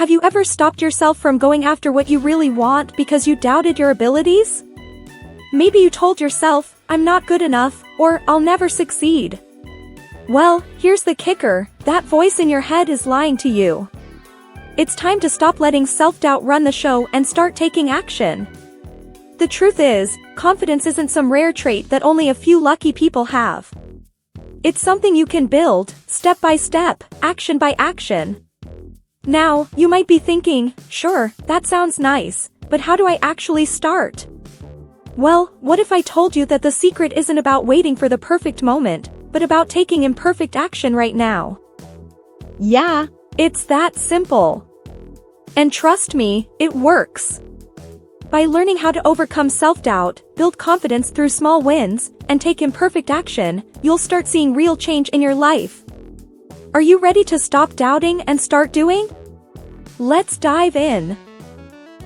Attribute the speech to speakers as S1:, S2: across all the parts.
S1: Have you ever stopped yourself from going after what you really want because you doubted your abilities? Maybe you told yourself, I'm not good enough, or I'll never succeed. Well, here's the kicker, that voice in your head is lying to you. It's time to stop letting self-doubt run the show and start taking action. The truth is, confidence isn't some rare trait that only a few lucky people have. It's something you can build, step by step, action by action. Now, you might be thinking, sure, that sounds nice, but how do I actually start? Well, what if I told you that the secret isn't about waiting for the perfect moment, but about taking imperfect action right now? Yeah, it's that simple. And trust me, it works. By learning how to overcome self-doubt, build confidence through small wins, and take imperfect action, you'll start seeing real change in your life. Are you ready to stop doubting and start doing? Let's dive in.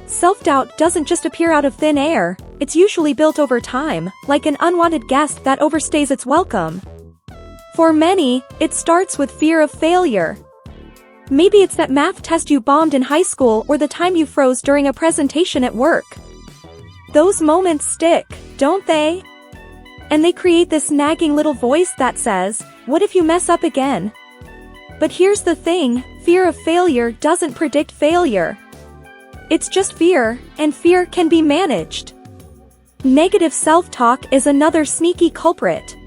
S1: Self-doubt doesn't just appear out of thin air, it's usually built over time, like an unwanted guest that overstays its welcome. For many, it starts with fear of failure. Maybe it's that math test you bombed in high school or the time you froze during a presentation at work. Those moments stick, don't they? And they create this nagging little voice that says, what if you mess up again? But here's the thing, fear of failure doesn't predict failure. It's just fear, and fear can be managed. Negative self-talk is another sneaky culprit.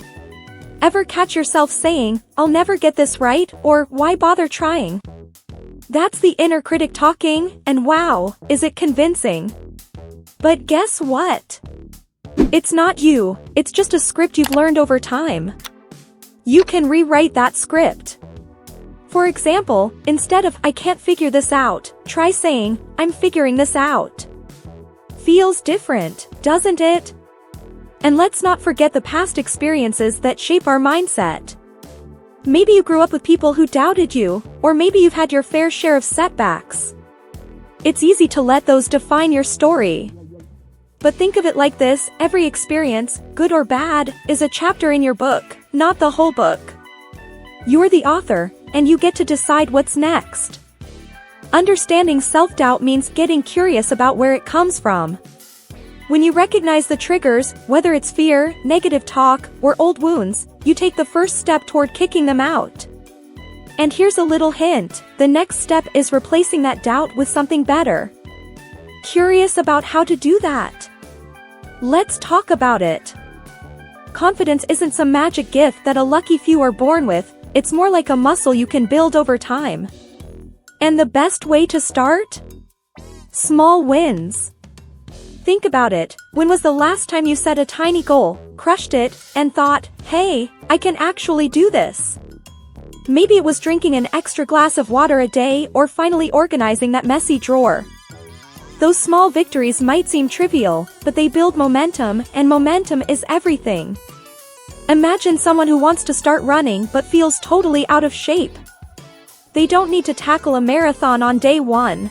S1: Ever catch yourself saying, I'll never get this right, or why bother trying? That's the inner critic talking, and wow, is it convincing. But guess what? It's not you, it's just a script you've learned over time. You can rewrite that script. For example, instead of I can't figure this out, try saying, I'm figuring this out. Feels different, doesn't it? And let's not forget the past experiences that shape our mindset. Maybe you grew up with people who doubted you, or maybe you've had your fair share of setbacks. It's easy to let those define your story. But think of it like this, every experience, good or bad, is a chapter in your book, not the whole book. You're the author, and you get to decide what's next. Understanding self-doubt means getting curious about where it comes from. When you recognize the triggers, whether it's fear, negative talk, or old wounds, you take the first step toward kicking them out. And here's a little hint, the next step is replacing that doubt with something better. Curious about how to do that? Let's talk about it. Confidence isn't some magic gift that a lucky few are born with, it's more like a muscle you can build over time. And the best way to start? Small wins. Think about it, when was the last time you set a tiny goal, crushed it, and thought, hey, I can actually do this? Maybe it was drinking an extra glass of water a day or finally organizing that messy drawer. Those small victories might seem trivial, but they build momentum, and momentum is everything. Imagine someone who wants to start running but feels totally out of shape. They don't need to tackle a marathon on day one.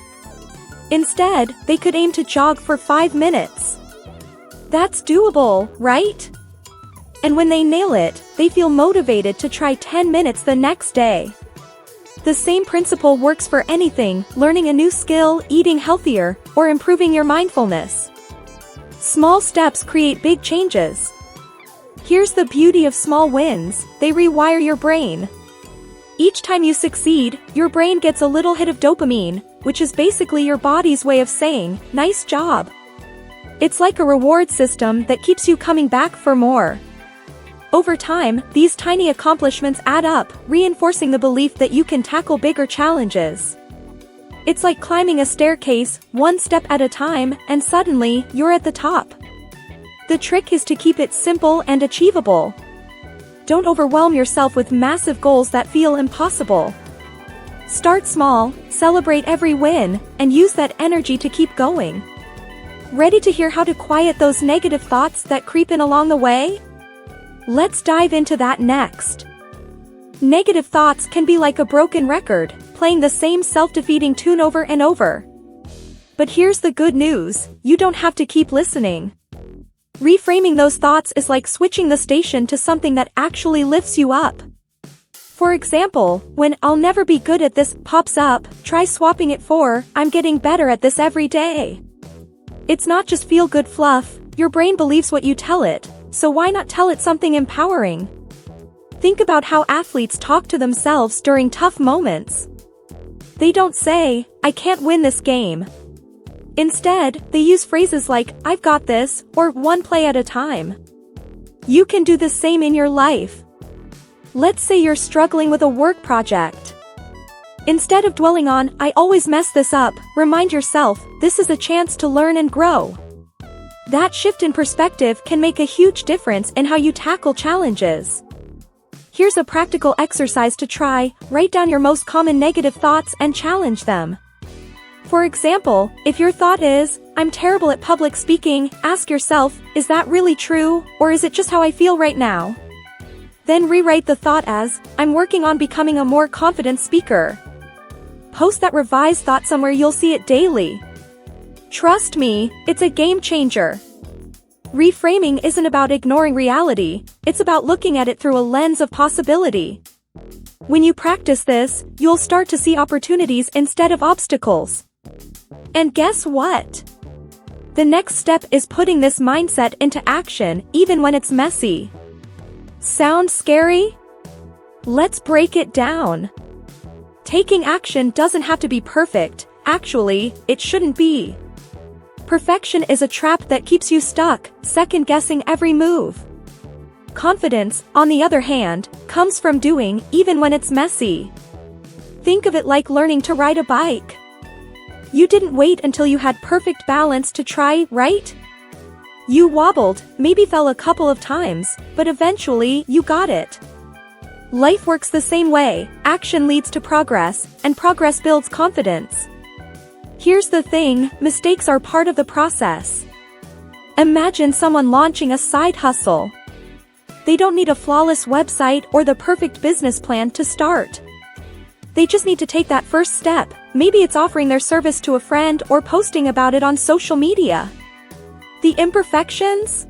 S1: Instead, they could aim to jog for 5 minutes. That's doable, right? And when they nail it, they feel motivated to try 10 minutes the next day. The same principle works for anything, learning a new skill, eating healthier, or improving your mindfulness. Small steps create big changes. Here's the beauty of small wins, they rewire your brain. Each time you succeed, your brain gets a little hit of dopamine, which is basically your body's way of saying, nice job. It's like a reward system that keeps you coming back for more. Over time, these tiny accomplishments add up, reinforcing the belief that you can tackle bigger challenges. It's like climbing a staircase, one step at a time, and suddenly, you're at the top. The trick is to keep it simple and achievable. Don't overwhelm yourself with massive goals that feel impossible. Start small, celebrate every win, and use that energy to keep going. Ready to hear how to quiet those negative thoughts that creep in along the way? Let's dive into that next. Negative thoughts can be like a broken record, playing the same self-defeating tune over and over. But here's the good news, you don't have to keep listening. Reframing those thoughts is like switching the station to something that actually lifts you up. For example, when "I'll never be good at this" pops up, try swapping it for "I'm getting better at this every day." It's not just feel-good fluff, your brain believes what you tell it, so why not tell it something empowering? Think about how athletes talk to themselves during tough moments. They don't say, "I can't win this game." Instead, they use phrases like, "I've got this," or "one play at a time." You can do the same in your life. Let's say you're struggling with a work project. Instead of dwelling on, "I always mess this up," remind yourself, "This is a chance to learn and grow." That shift in perspective can make a huge difference in how you tackle challenges. Here's a practical exercise to try: write down your most common negative thoughts and challenge them. For example, if your thought is, "I'm terrible at public speaking," ask yourself, "Is that really true, or is it just how I feel right now?" Then rewrite the thought as, "I'm working on becoming a more confident speaker." Post that revised thought somewhere you'll see it daily. Trust me, it's a game changer. Reframing isn't about ignoring reality, it's about looking at it through a lens of possibility. When you practice this, you'll start to see opportunities instead of obstacles. And guess what? The next step is putting this mindset into action, even when it's messy. Sound scary? Let's break it down. Taking action doesn't have to be perfect, actually, it shouldn't be. Perfection is a trap that keeps you stuck, second-guessing every move. Confidence, on the other hand, comes from doing, even when it's messy. Think of it like learning to ride a bike. You didn't wait until you had perfect balance to try, right? You wobbled, maybe fell a couple of times, but eventually you got it. Life works the same way: action leads to progress, and progress builds confidence. Here's the thing, mistakes are part of the process. Imagine someone launching a side hustle. They don't need a flawless website or the perfect business plan to start. They just need to take that first step. Maybe it's offering their service to a friend or posting about it on social media. The imperfections?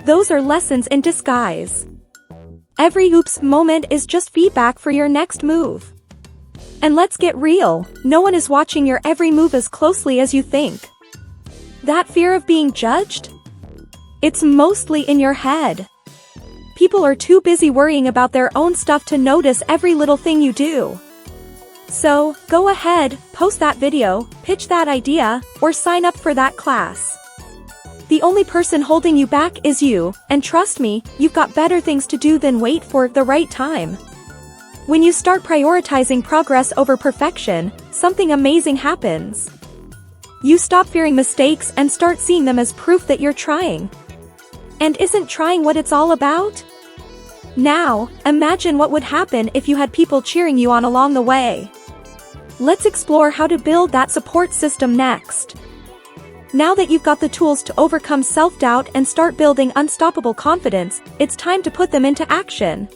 S1: Those are lessons in disguise. Every oops moment is just feedback for your next move. And let's get real, no one is watching your every move as closely as you think. That fear of being judged? It's mostly in your head. People are too busy worrying about their own stuff to notice every little thing you do. So, go ahead, post that video, pitch that idea, or sign up for that class. The only person holding you back is you, and trust me, you've got better things to do than wait for the right time. When you start prioritizing progress over perfection, something amazing happens. You stop fearing mistakes and start seeing them as proof that you're trying. And isn't trying what it's all about? Now, imagine what would happen if you had people cheering you on along the way. Let's explore how to build that support system next. Now that you've got the tools to overcome self-doubt and start building unstoppable confidence, it's time to put them into action.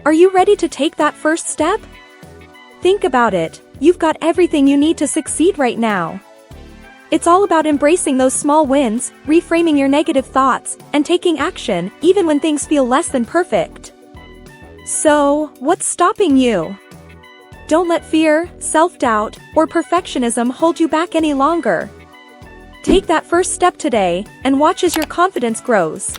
S1: Are you ready to take that first step? Think about it, you've got everything you need to succeed right now. It's all about embracing those small wins, reframing your negative thoughts, and taking action, even when things feel less than perfect. So, what's stopping you? Don't let fear, self-doubt, or perfectionism hold you back any longer. Take that first step today, and watch as your confidence grows.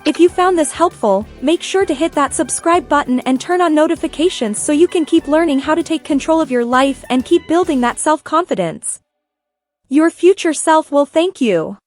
S1: If you found this helpful, make sure to hit that subscribe button and turn on notifications so you can keep learning how to take control of your life and keep building that self-confidence. Your future self will thank you.